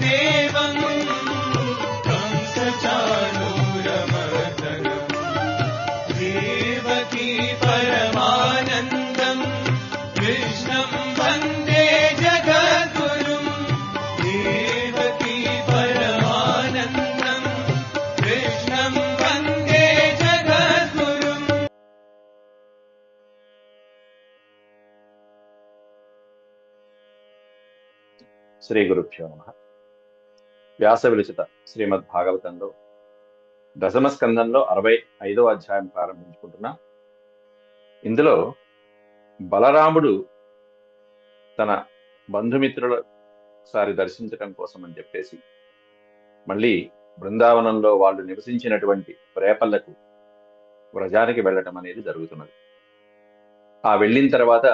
देवं कंसचाणूरमर्दनम् देवकी परमानन्दम् कृष्णं वन्दे जगद्गुरुम् देवकी परमानन्दम् कृष्णं वन्दे जगद्गुरुम्. శ్రీ గురుభ్యో నమః. వ్యాస విరచిత శ్రీమద్ భాగవతంలో దశమ స్కందంలో 65వ అధ్యాయం ప్రారంభించుకుంటున్నాం. ఇందులో బలరాముడు తన బంధుమిత్రుల ఒకసారి దర్శించడం కోసం అని చెప్పేసి మళ్ళీ బృందావనంలో వాళ్ళు నివసించినటువంటి రేపళ్లకు వ్రజానికి వెళ్ళటం అనేది జరుగుతున్నది. ఆ వెళ్ళిన తర్వాత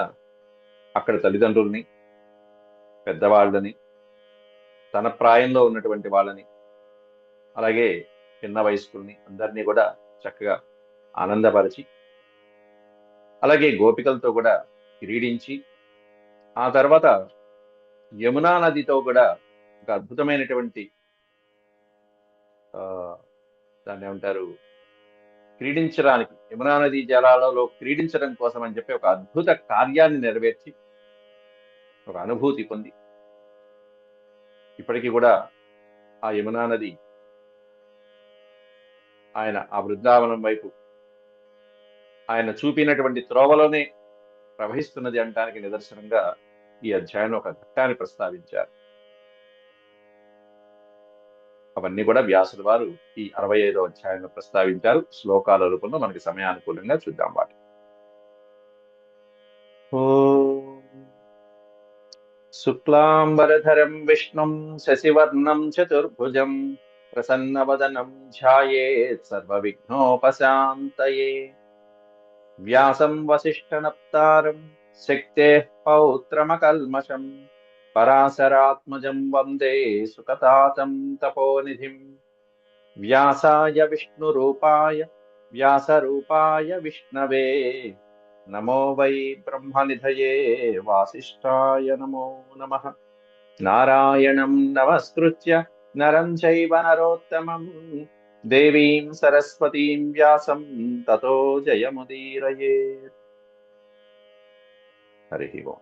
అక్కడ తల్లిదండ్రుల్ని, పెద్దవాళ్ళని, తన ప్రాయంలో ఉన్నటువంటి వాళ్ళని, అలాగే చిన్న వయస్కుల్ని అందరినీ కూడా చక్కగా ఆనందపరిచి, అలాగే గోపికలతో కూడా క్రీడించి, ఆ తర్వాత యమునా నదితో కూడా ఒక అద్భుతమైనటువంటి దాన్ని ఏమంటారు, క్రీడించడానికి, యమునా నది జలాలలో క్రీడించడం కోసం అని చెప్పి ఒక అద్భుత కార్యాన్ని నెరవేర్చి ఒక అనుభూతి పొంది, ఇప్పటికీ కూడా ఆ యమునా నది ఆయన ఆ బృందావనం వైపు ఆయన చూపినటువంటి త్రోవలోనే ప్రవహిస్తున్నది అనడానికి నిదర్శనంగా ఈ అధ్యాయంలో ఒక ఘట్టాన్ని ప్రస్తావించారు. అవన్నీ కూడా వ్యాసుల వారు ఈ 65వ అధ్యాయంలో ప్రస్తావించారు. శ్లోకాల రూపంలో మనకి సమయానుకూలంగా చూద్దాం వాటి. శుక్లాంబరధరం విష్ణుం శశివర్ణం చతుర్భుజం ప్రసన్నవదనం ధ్యాయేత్ సర్వవిఘ్నోపశాంతయే. వ్యాసం వసిష్ఠనప్తారం శక్తేః పౌత్రమకల్మషం పరాశరాత్మజం వందే సుఖతాతం తపోనిధిం. వ్యాసాయ విష్ణురూపాయ వ్యాసరూపాయ విష్ణవే నమో వై బ్రహ్మనిధయే వాసిష్ఠాయ నమో నమః. నారాయణం నమస్కృత్య నరం చైవ నరోత్తమం దేవీం సరస్వతీం వ్యాసం తతో జయముదీరయేత్. హరి ఓం.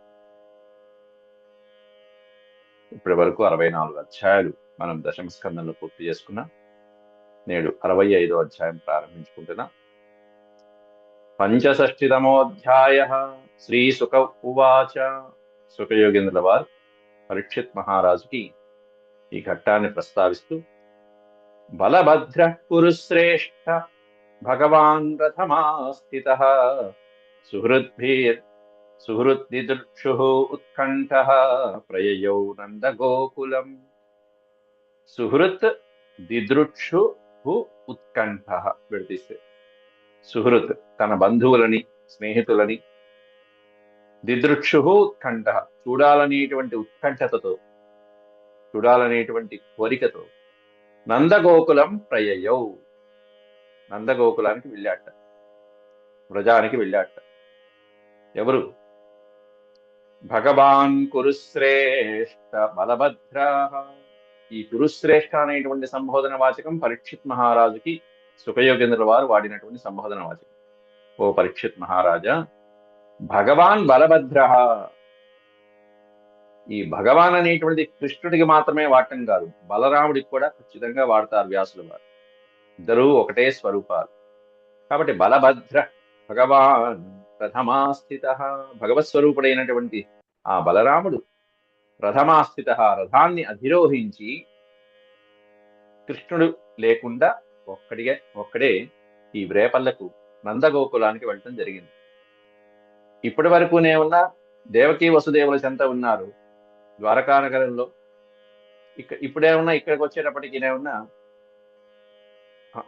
ఇప్పటి వరకు 64 అధ్యాయాలు మనం దశమ స్కందంలో పూర్తి చేసుకున్నాం. నేడు 65వ అధ్యాయం ప్రారంభించుకుంటున్నాం. పంచషష్ఠితమోऽధ్యాయః. శ్రీ సుక ఉవాచ. సుఖయోగేంద్రుల వారు పరీక్షిత్ మహారాజుకి ఈ ఘట్టాన్ని ప్రస్తావిస్తూ, బలభద్ర కురుశ్రేష్ఠ భగవాన్ రథమాస్థితః సుహృద్దిదృక్షు ఉత్కంఠః ప్రయయౌ నందగోకులం. సుహృత్ దిదృక్షు ఉత్కంఠః విడతీస్తే సుహృత్ తన బంధువులని, స్నేహితులని, దిదృక్షు ఉత్కంఠ చూడాలనేటువంటి ఉత్కంఠతతో, చూడాలనేటువంటి కోరికతో, నందగోకులం ప్రయయౌ నందగోకులానికి వెళ్ళాట, వ్రజానికి వెళ్ళాట. ఎవరు? భగవాన్ కురుశ్రేష్ఠ బలభద్ర. ఈ కురుశ్రేష్ఠ అనేటువంటి సంబోధన వాచకం పరీక్షిత్ మహారాజుకి సుఖయోగేంద్రుల వారు వాడినటువంటి సంబోధన వాచకం. ఓ పరీక్షిత్ మహారాజా, భగవాన్ బలభద్ర. ఈ భగవాన్ అనేటువంటిది కృష్ణుడికి మాత్రమే వాడటం కాదు, బలరాముడికి కూడా ఖచ్చితంగా వాడతారు వ్యాసుల వారు. ఇద్దరూ ఒకటే స్వరూపాలు కాబట్టి బలభద్ర భగవాన్ రథమాస్థిత. భగవత్ స్వరూపుడైనటువంటి ఆ బలరాముడు రథమాస్థిత, రథాన్ని అధిరోహించి కృష్ణుడు లేకుండా ఒక్కడే ఈ వ్రేపల్లకు నందగోకులానికి వెళ్ళటం జరిగింది. ఇప్పటి వరకునే ఉన్న దేవకీ వసుదేవుల చెంత ఉన్నారు ద్వారకానగరంలో. ఇప్పుడేమన్నా ఇక్కడికి వచ్చేటప్పటికినే ఉన్నా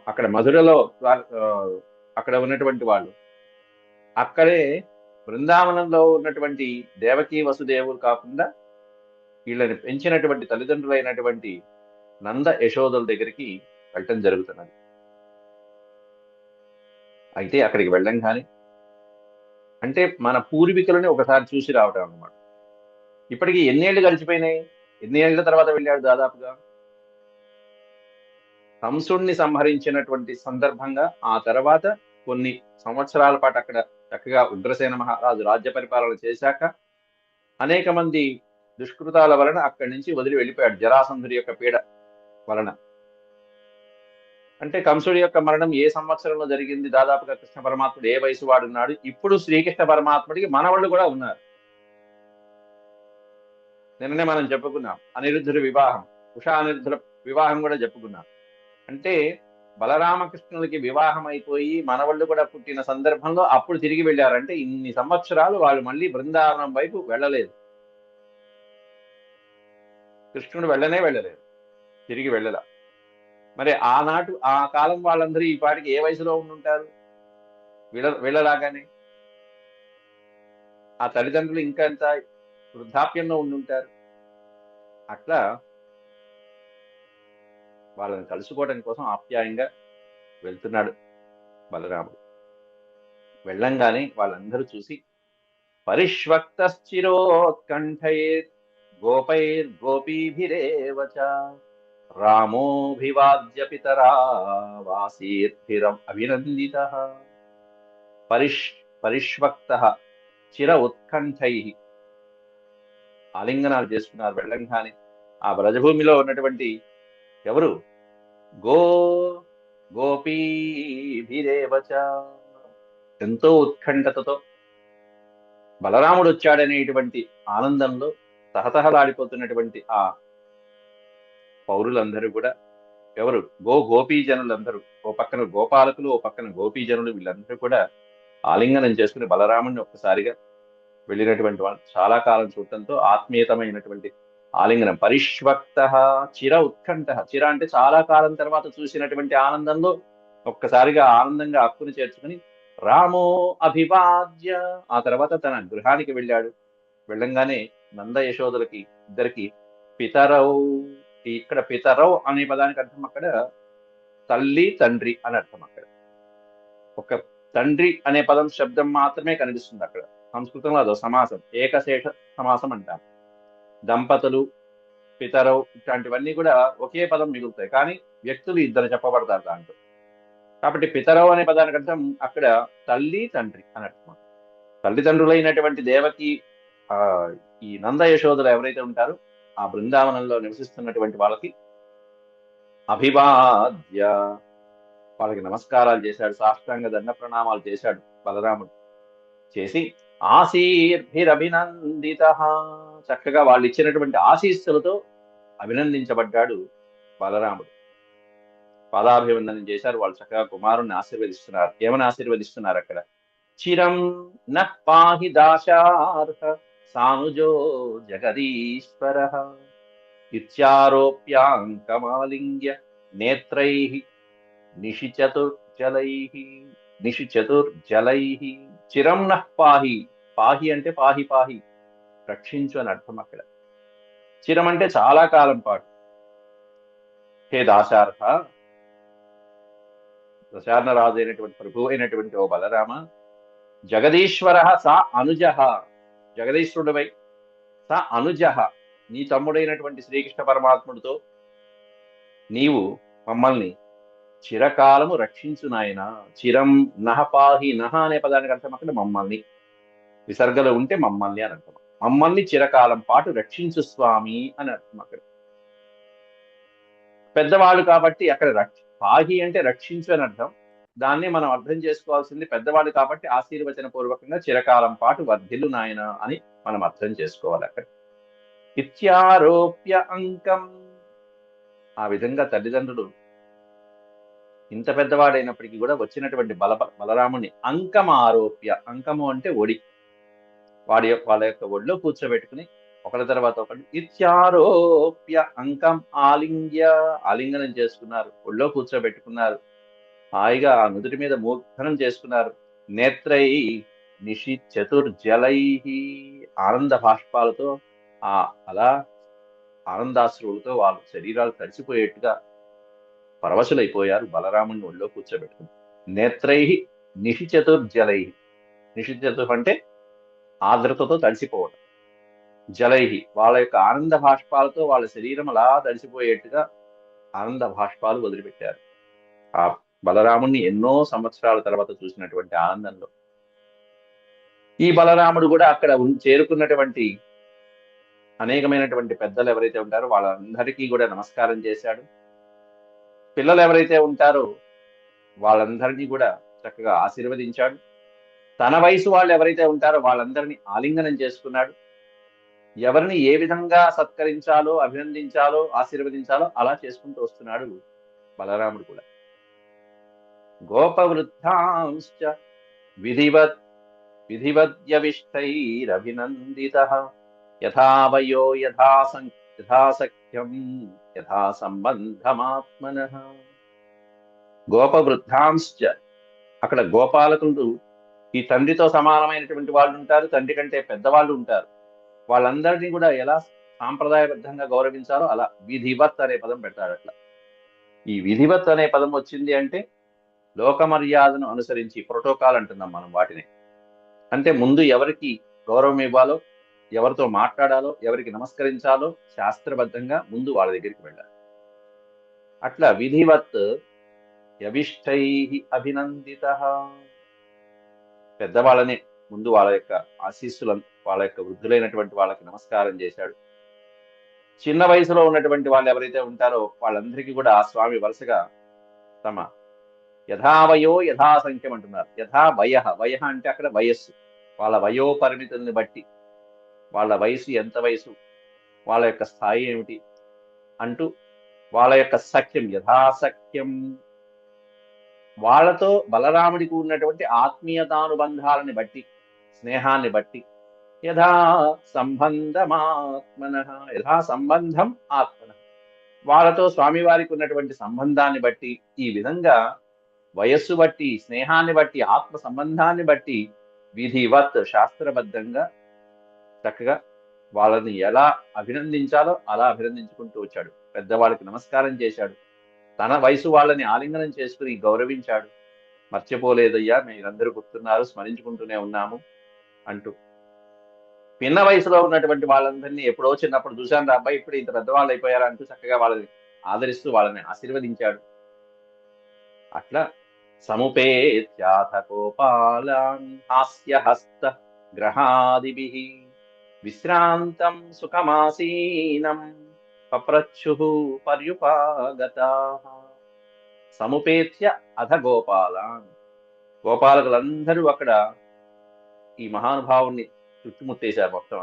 అక్కడ మధురలో అక్కడ ఉన్నటువంటి వాళ్ళు, అక్కడే బృందావనంలో ఉన్నటువంటి దేవకీ వసుదేవులు కాకుండా వీళ్ళని పెంచినటువంటి తల్లిదండ్రులైనటువంటి నంద యశోదల దగ్గరికి వెళ్ళటం జరుగుతున్నది. అయితే అక్కడికి వెళ్ళంగానే అంటే మన పూర్వీకులని ఒకసారి చూసి రావటం అన్నమాట. ఇప్పటికీ ఎన్నేళ్ళు గడిచిపోయినాయి? ఎన్ని ఏళ్ల తర్వాత వెళ్ళాడు దాదాపుగా? కంసుణ్ణి సంహరించినటువంటి సందర్భంగా ఆ తర్వాత కొన్ని సంవత్సరాల పాటు అక్కడ చక్కగా ఉగ్రసేన మహారాజు రాజ్య పరిపాలన చేశాక అనేక మంది దుష్కృతాల వలన అక్కడి నుంచి వదిలి వెళ్ళిపోయాడు జరాసంధుడి యొక్క పీడ వలన. అంటే కంసుడి యొక్క మరణం ఏ సంవత్సరంలో జరిగింది? దాదాపుగా కృష్ణ పరమాత్ముడు ఏ వయసు వాడున్నాడు? ఇప్పుడు శ్రీకృష్ణ పరమాత్ముడికి మనవాళ్ళు కూడా ఉన్నారు. నిన్ననే మనం చెప్పుకున్నాం అనిరుద్ధుడి వివాహం, ఉషా అనిరుద్ధుల వివాహం కూడా చెప్పుకున్నాం. అంటే బలరామకృష్ణులకి వివాహం అయిపోయి మనవళ్ళు కూడా పుట్టిన సందర్భంలో అప్పుడు తిరిగి వెళ్ళారంటే ఇన్ని సంవత్సరాలు వాళ్ళు మళ్ళీ బృందావనం వైపు వెళ్ళలేదు. కృష్ణుడు వెళ్ళలేదు, తిరిగి వెళ్ళల. మరి ఆనాటు ఆ కాలం వాళ్ళందరూ ఈ పాటికి ఏ వయసులో ఉండుంటారు? వీళ్ళలాగానే ఆ తల్లిదండ్రులు ఇంకా ఎంత వృద్ధాప్యంలో ఉండుంటారు. అట్లా వాళ్ళని కలుసుకోవడం కోసం ఆప్యాయంగా వెళ్తున్నాడు బలరాముడు. వెళ్ళంగానే వాళ్ళందరూ చూసి పరిష్వక్తశ్చిరోత్కంఠైర్ గోపైర్గోపీభిరేవ చ రామోభివాద్య పితరా వాసీర్భిరం అభినందితః. పరిష్వక్తః చిర ఉత్కంఠైః ఆలింగనాలు చేసుకున్నారు వెళ్ళంగానే. ఆ బ్రజభూమిలో ఉన్నటువంటి ఎవరు? గోపీభిరేవ చ ఎంతో ఉత్కంఠతతో బలరాముడు వచ్చాడనేటువంటి ఆనందంలో తహతహలాడిపోతున్నటువంటి ఆ పౌరులందరూ కూడా ఎవరు? గోపీజనులందరూ, ఓ పక్కన గోపాలకులు, ఓ పక్కన గోపీజనులు, వీళ్ళందరూ కూడా ఆలింగనం చేసుకుని బలరాముడిని ఒక్కసారిగా వెళ్ళినటువంటి వాళ్ళు చాలా కాలం చూడటంతో ఆత్మీయతమైనటువంటి ఆలింగనం. పరిష్వక్త చిర ఉత్కంఠ, చిర అంటే చాలా కాలం తర్వాత చూసినటువంటి ఆనందంలో ఒక్కసారిగా ఆనందంగా హక్కుని చేర్చుకుని రామో అభివాద్య ఆ తర్వాత తన గృహానికి వెళ్ళాడు. వెళ్ళంగానే నంద యశోదలకి ఇద్దరికి పితరౌ, ఇక్కడ పితరౌ అనే పదానికి అర్థం అక్కడ తల్లి తండ్రి అని అర్థం. అక్కడ ఒక తండ్రి అనే పదం శబ్దం మాత్రమే కనిపిస్తుంది అక్కడ. సంస్కృతంలో అదో సమాసం, ఏకశేష సమాసం అంటారు. దంపతులు, పితరౌ ఇట్లాంటివన్నీ కూడా ఒకే పదం మిగులుతాయి, కానీ వ్యక్తులు ఇద్దరు చెప్పబడతారు దాంట్లో. కాబట్టి పితరౌ అనే పదానికి అర్థం అక్కడ తల్లి తండ్రి అని అర్థం. తల్లిదండ్రులైనటువంటి దేవకి ఈ నంద యశోదలు ఎవరైతే ఉంటారో ఆ బృందావనంలో నివసిస్తున్నటువంటి వాళ్ళకి అభివాద్య వాళ్ళకి నమస్కారాలు చేశాడు, సాష్టాంగ దండ ప్రణామాలు చేశాడు బలరాముడు. చేసి ఆశీర్భిరభినందిత చక్కగా వాళ్ళు ఇచ్చినటువంటి ఆశీస్సులతో అభినందించబడ్డాడు బలరాముడు. పాదాభివందనం చేశారు వాళ్ళు. చక్కగా కుమారుణ్ణి ఆశీర్వదిస్తున్నారు. ఏమని ఆశీర్వదిస్తున్నారు అక్కడ? చిరం నః పాహి దాశార్హ సానుజో జగదీశ్వర ఇత్యారోప్యాంకమాలింగ్య నేత్రైః నిశిచతుర్జలైః చిరం నః పాహి. పాహి అంటే పాహి పాహి రక్షించు అని అర్థం అక్కడ. చిరం అంటే చాలా కాలం పాటు. హే దాశార్హ, దశార్ణ రాజు అయినటువంటి ప్రభు అయినటువంటి ఓ బలరామ, జగదీశ్వర సా అనుజ, జగదీశ్వరుడివై, సా అనుజ నీ తమ్ముడైనటువంటి శ్రీకృష్ణ పరమాత్ముడితో నీవు మమ్మల్ని చిరకాలము రక్షించు నాయన. చిరం నహ పాహి, నహ అనే పదానికి అర్థం అక్కడ మమ్మల్ని, విసర్గలో ఉంటే మమ్మల్ని అని అర్థం. మమ్మల్ని చిరకాలం పాటు రక్షించు స్వామి అని అర్థం అక్కడ. పెద్దవాళ్ళు కాబట్టి అక్కడ పాహి అంటే రక్షించు అని అర్థం. దాన్ని మనం అర్థం చేసుకోవాల్సింది పెద్దవాళ్ళు కాబట్టి ఆశీర్వచన పూర్వకంగా చిరకాలం పాటు వర్ధిల్లు నాయన అని మనం అర్థం చేసుకోవాలి అక్కడ. ఇత్యారోప్య అంకం ఆ విధంగా తల్లిదండ్రులు ఇంత పెద్దవాడైనప్పటికీ కూడా వచ్చినటువంటి బలరాముని అంకం ఆరోప్య, అంకము అంటే ఒడి, వాళ్ళ యొక్క ఒడిలో కూర్చోబెట్టుకుని ఒకరి తర్వాత ఒకటి ఇత్యారోప్య అంకం ఆలింగనం చేసుకున్నారు, ఒళ్ళో కూర్చోబెట్టుకున్నారు. హాయిగా ఆ నుదుటి మీద మూర్ధనం చేసుకున్నారు. నేత్రై నిషి చతుర్జలై ఆనంద భాష్పాలతో అలా ఆనందాశ్రువులతో వాళ్ళ శరీరాలు తడిసిపోయేట్టుగా పరవశులైపోయారు బలరాముని ఒళ్ళో కూర్చోబెట్టుకుని. నేత్రై నిషి చతుర్జలై, నిషి చతుర్ అంటే ఆర్ద్రతతో తడిసిపోవడం. జలైహి, వాళ్ళ యొక్క ఆనంద భాష్పాలతో వాళ్ళ శరీరం అలా తడిసిపోయేట్టుగా ఆనంద భాష్పాలు వదిలిపెట్టారు. ఆ బలరాముణ్ణి ఎన్నో సంవత్సరాల తర్వాత చూసినటువంటి ఆనందంలో ఈ బలరాముడు కూడా అక్కడ చేరుకున్నటువంటి అనేకమైనటువంటి పెద్దలు ఎవరైతే ఉంటారో వాళ్ళందరికీ కూడా నమస్కారం చేశాడు. పిల్లలు ఎవరైతే ఉంటారో వాళ్ళందరినీ కూడా చక్కగా ఆశీర్వదించాడు. తన వయసు వాళ్ళు ఎవరైతే ఉంటారో వాళ్ళందరినీ ఆలింగనం చేసుకున్నాడు. ఎవరిని ఏ విధంగా సత్కరించాలో, అభినందించాలో, ఆశీర్వదించాలో అలా చేసుకుంటూ వస్తున్నాడు బలరాముడు కూడా. గోపవృద్ధాంశ్చ విధివత్ విధివద్యవిష్టైరభినందితః యథా వయో యథా సఖ్యం యథా సంబంధమాత్మనః. గోపవృద్ధాంశ్చ, అక్కడ గోపాలకులు ఈ తండ్రితో సమానమైనటువంటి వాళ్ళు ఉంటారు, తండ్రి కంటే పెద్దవాళ్ళు ఉంటారు. వాళ్ళందరినీ కూడా ఎలా సాంప్రదాయబద్ధంగా గౌరవించాలో అలా విధివత్ అనే పదం పెడతాడు. అట్లా ఈ విధివత్ అనే పదం వచ్చింది అంటే లోక మర్యాదను అనుసరించి, ప్రోటోకాల్ అంటున్నాం మనం వాటిని. అంటే ముందు ఎవరికి గౌరవం ఇవ్వాలో, ఎవరితో మాట్లాడాలో, ఎవరికి నమస్కరించాలో శాస్త్రబద్ధంగా ముందు వాళ్ళ దగ్గరికి వెళ్ళాలి. అట్లా విధివత్ యవిష్టై అభినందితః, పెద్దవాళ్ళని ముందు వాళ్ళ యొక్క ఆశీస్సులను, వాళ్ళ యొక్క వృద్ధులైనటువంటి వాళ్ళకి నమస్కారం చేశాడు. చిన్న వయసులో ఉన్నటువంటి వాళ్ళు ఎవరైతే ఉంటారో వాళ్ళందరికీ కూడా ఆ స్వామి వరుసగా తమ యథావయో యథాసంఖ్యం అంటున్నారు. యథా వయ అంటే అక్కడ వయస్సు, వాళ్ళ వయో పరిమితుల్ని బట్టి, వాళ్ళ వయసు ఎంత వయసు, వాళ్ళ యొక్క స్థాయి ఏమిటి అంటూ వాళ్ళ యొక్క సఖ్యం, యథాసఖ్యం, వాళ్ళతో బలరాముడికి ఉన్నటువంటి ఆత్మీయతానుబంధాలని బట్టి, స్నేహాన్ని బట్టి, యథా సంబంధమాత్మన, యథా సంబంధం ఆత్మన, వాళ్ళతో స్వామివారికి ఉన్నటువంటి సంబంధాన్ని బట్టి, ఈ విధంగా వయస్సు బట్టి, స్నేహాన్ని బట్టి, ఆత్మ సంబంధాన్ని బట్టి విధివత్ శాస్త్రబద్ధంగా చక్కగా వాళ్ళని ఎలా అభినందించాలో అలా అభినందించుకుంటూ వచ్చాడు. పెద్దవాళ్ళకి నమస్కారం చేశాడు. తన వయసు వాళ్ళని ఆలింగనం చేసుకుని గౌరవించాడు. మర్చిపోలేదయ్యా, మీరందరూ గుర్తున్నారు, స్మరించుకుంటూనే ఉన్నాము అంటూ. పిన్న వయసులో ఉన్నటువంటి వాళ్ళందరినీ ఎప్పుడో చిన్నప్పుడు చూశాను రా అబ్బాయి, ఇప్పుడు ఇంత పెద్దవాళ్ళు అయిపోయారా అంటూ చక్కగా వాళ్ళని ఆదరిస్తూ వాళ్ళని ఆశీర్వదించాడు. అట్లా సముపేత్యాథ గోపాలాన్ హాస్యహస్త గ్రహాదిభిః విశ్రాంతం సుఖమాసీనం పప్రచ్ఛుః పర్యుపాగతాః. సముపేత్య అథ గోపాలాన్, గోపాలకులందరూ అక్కడ ఈ మహానుభావుణ్ణి చుట్టుముట్టేశారు. మొత్తం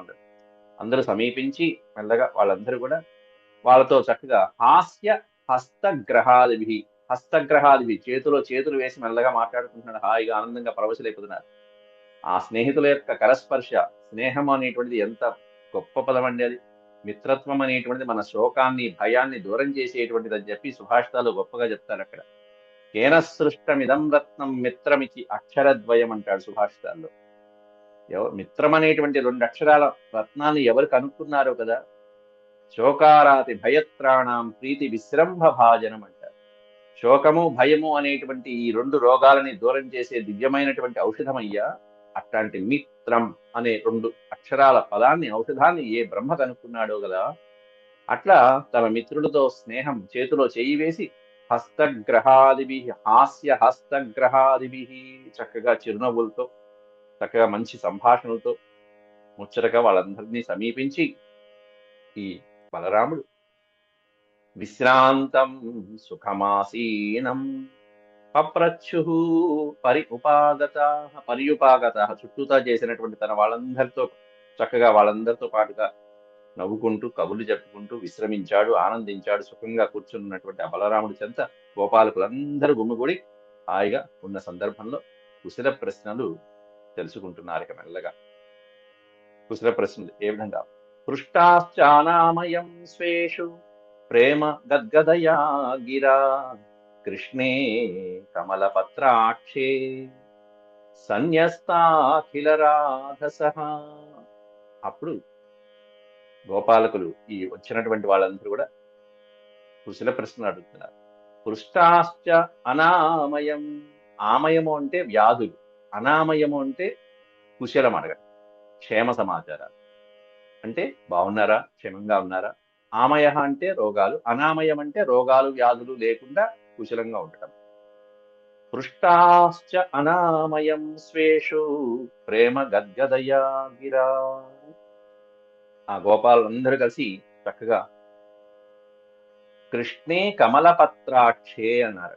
అందరూ సమీపించి మెల్లగా వాళ్ళందరూ కూడా వాళ్ళతో చక్కగా హాస్య హస్తగ్రహాదిభి, హస్తగ్రహాదిభి, చేతులు వేసి మెల్లగా మాట్లాడుకుంటున్నాడు. హాయిగా ఆనందంగా పరవశులైపోతున్నారు. ఆ స్నేహితుల యొక్క కరస్పర్శ, స్నేహం అనేటువంటిది ఎంత గొప్ప పదం అండి అది. మిత్రత్వం అనేటువంటిది మన శోకాన్ని, భయాన్ని దూరం చేసేటువంటిది అని చెప్పి సుభాషితాలు గొప్పగా చెప్తారు. అక్కడ కేన సృష్టమిదం రత్నం మిత్రమిచి అక్షరద్వయం అంటాడు సుభాషితాల్లో. మిత్రం అనేటువంటి 2 అక్షరాల రత్నాన్ని ఎవరు కనుక్కున్నారో కదా. శోకారాతి భయత్రాణం ప్రీతి విశ్రంభ భాజనం అంటారు. శోకము, భయము అనేటువంటి ఈ 2 రోగాలని దూరం చేసే దివ్యమైనటువంటి ఔషధమయ్యా. అట్లాంటి మిత్రం అనే 2 అక్షరాల పదాన్ని, ఔషధాన్ని ఏ బ్రహ్మ కనుక్కున్నాడో కదా. అట్లా తన మిత్రులతో స్నేహం, చేతిలో చేయి వేసి హస్తగ్రహాదిభి, హాస్య హస్తగ్రహాదిభి, చక్కగా చిరునవ్వులతో, చక్కగా మంచి సంభాషణలతో ముచ్చటగా వాళ్ళందరినీ సమీపించి ఈ బలరాముడు విశ్రాంతం సుఖమాసీనం పప్రచ్ఛుః పర్యుపాగతాః, చుట్టూతా చేసినటువంటి తన వాళ్ళందరితో చక్కగా వాళ్ళందరితో పాటుగా నవ్వుకుంటూ, కబుర్లు చెప్పుకుంటూ విశ్రమించాడు, ఆనందించాడు. సుఖంగా కూర్చున్నటువంటి ఆ బలరాముడి చెంత గోపాలకులందరూ గుమిగూడి హాయిగా ఉన్న సందర్భంలో కుశల ప్రశ్నలు తెలుసుకుంటున్నారు. ఇక మెల్లగా కుశల ప్రశ్నలు ఏ విధంగా, పృష్టాశ్చానామయం స్వేషు ప్రేమ గద్గదయా గిరా కృష్ణే కమలపత్రాక్షే సన్యస్తాఖిల రాధసః. అప్పుడు గోపాలకులు ఈ వచ్చినటువంటి వాళ్ళందరూ కూడా కుశల ప్రశ్నలు అడుగుతున్నారు. పృష్టాశ్చ అనామయం, ఆమయము అంటే వ్యాధులు, అనామయము అంటే కుశలం అడగడం, క్షేమ సమాచారాలు. అంటే బాగున్నారా, క్షేమంగా ఉన్నారా. ఆమయ అంటే రోగాలు, అనామయం అంటే రోగాలు వ్యాధులు లేకుండా కుశలంగా ఉండటం. పృష్టాశ్చ అనామయం స్వేషు ప్రేమ గద్గదయా గిరా. ఆ గోపాలందరూ కలిసి చక్కగా కృష్ణే కమలపత్రాక్షే అన్నారు.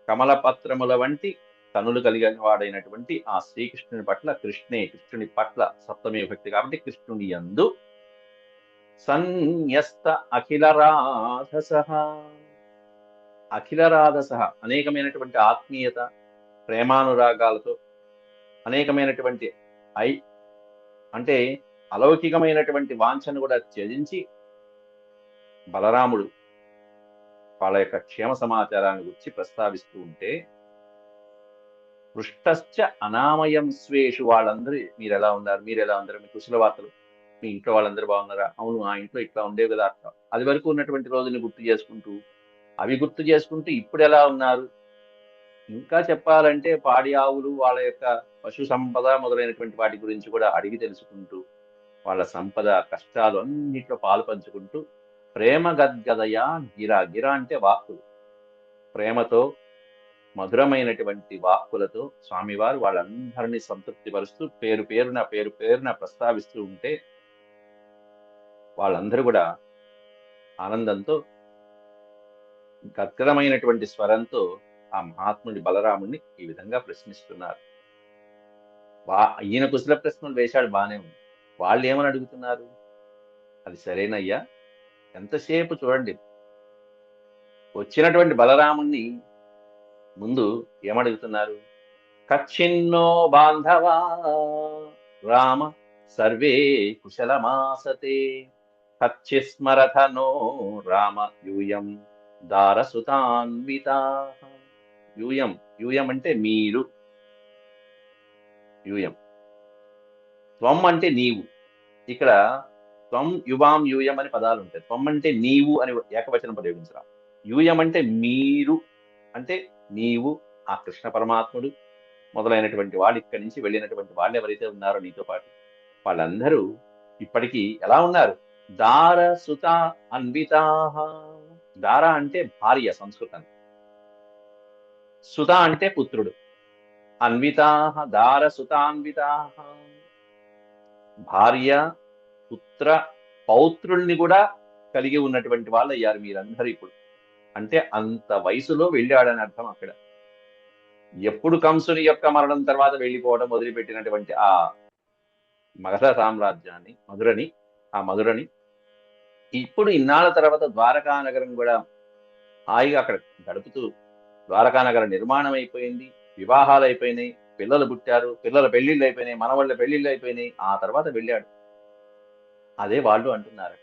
కమలపత్రముల వంటి కనులు కలిగిన వాడైనటువంటి ఆ శ్రీకృష్ణుని పట్ల, కృష్ణుని పట్ల సప్తమి విభక్తి కాబట్టి కృష్ణుని యందు సన్యస్త అఖిల రాధసః. అఖిల రాధసః అనేకమైనటువంటి ఆత్మీయత, ప్రేమానురాగాలతో, అనేకమైనటువంటి ఐ అంటే అలౌకికమైనటువంటి వాంఛను కూడా త్యజించి బలరాముడు వాళ్ళ యొక్క క్షేమ సమాచారాన్ని గురించి ప్రస్తావిస్తూ ఉంటే, పృష్టశ్చ అనామయం స్వేషు, వాళ్ళందరూ మీరు ఎలా ఉన్నారు, మీరు ఎలా ఉన్నారు, మీ కుశల వార్తలు, మీ ఇంట్లో వాళ్ళందరూ బాగున్నారా, అవును ఆ ఇంట్లో ఇట్లా ఉండేవి కదా అట్లా, అది వరకు ఉన్నటువంటి రోజుని గుర్తు చేసుకుంటూ, అవి గుర్తు చేసుకుంటూ ఇప్పుడు ఎలా ఉన్నారు, ఇంకా చెప్పాలంటే పాడి ఆవులు వాళ్ళ యొక్క పశు సంపద మొదలైనటువంటి వాటి గురించి కూడా అడిగి తెలుసుకుంటూ, వాళ్ళ సంపద కష్టాలు అన్నిట్లో పాలు పంచుకుంటూ ప్రేమ గద్గదయా గిరా. గిరా అంటే వాక్కులు, ప్రేమతో మధురమైనటువంటి వాక్కులతో స్వామివారు వాళ్ళందరినీ సంతృప్తి పరుస్తూ పేరు పేరున ప్రస్తావిస్తూ ఉంటే, వాళ్ళందరూ కూడా ఆనందంతో గద్గదమైనటువంటి స్వరంతో ఆ మహాత్ముడి బలరాముడిని ఈ విధంగా ప్రశ్నిస్తున్నారు. ఈయన కుశల ప్రశ్నలు వేశాడు, బానే ఉంది. వాళ్ళు ఏమని అడుగుతున్నారు, అది సరేనయ్యా, ఎంతసేపు చూడండి వచ్చినటువంటి బలరాముణ్ణి ముందు ఏమడుగుతున్నారు, కచ్చిన్నో బాంధవా రామ సర్వే కుశలమాసతే కచ్చిస్మరథ నో రామ యూయం దారసుతాన్వితా. యూయం, యూయం అంటే మీరు, యూయం. త్వం అంటే నీవు. ఇక్కడ త్వం యువాం యూయం అని పదాలు ఉంటాయి. త్వం అంటే నీవు అని ఏకవచనం ప్రయోగించరా. యూయం అంటే మీరు, అంటే నీవు, ఆ కృష్ణ పరమాత్ముడు మొదలైనటువంటి వాళ్ళు, ఇక్కడి నుంచి వెళ్ళినటువంటి వాళ్ళు ఎవరైతే ఉన్నారో నీతో పాటు వాళ్ళందరూ ఇప్పటికీ ఎలా ఉన్నారు, దార సుత అన్వితాహ. దార అంటే భార్య సంస్కృతం, సుత అంటే పుత్రుడు, అన్వితాహ దార సుతాన్వితాహ. భార్య పుత్ర పౌత్రుల్ని కూడా కలిగి ఉన్నటువంటి వాళ్ళు అయ్యారు మీరందరూ ఇప్పుడు. అంటే అంత వయసులో వెళ్ళాడని అర్థం అక్కడ. ఎప్పుడు కంసుని యొక్క మరణం తర్వాత వెళ్ళిపోవడం మొదలుపెట్టినటువంటి ఆ మగధ సామ్రాజ్యాన్ని, మధురని ఇప్పుడు ఇన్నాళ్ళ తర్వాత ద్వారకా నగరం కూడా హాయిగా అక్కడ గడుపుతూ, ద్వారకా నగర నిర్మాణం అయిపోయింది, వివాహాలు అయిపోయినాయి, పిల్లలు పుట్టారు, పిల్లల పెళ్లిళ్ళు అయిపోయినాయి, మనవాళ్ళ పెళ్లిళ్ళు అయిపోయినాయి, ఆ తర్వాత వెళ్ళాడు. అదే వాళ్ళు అంటున్నారు,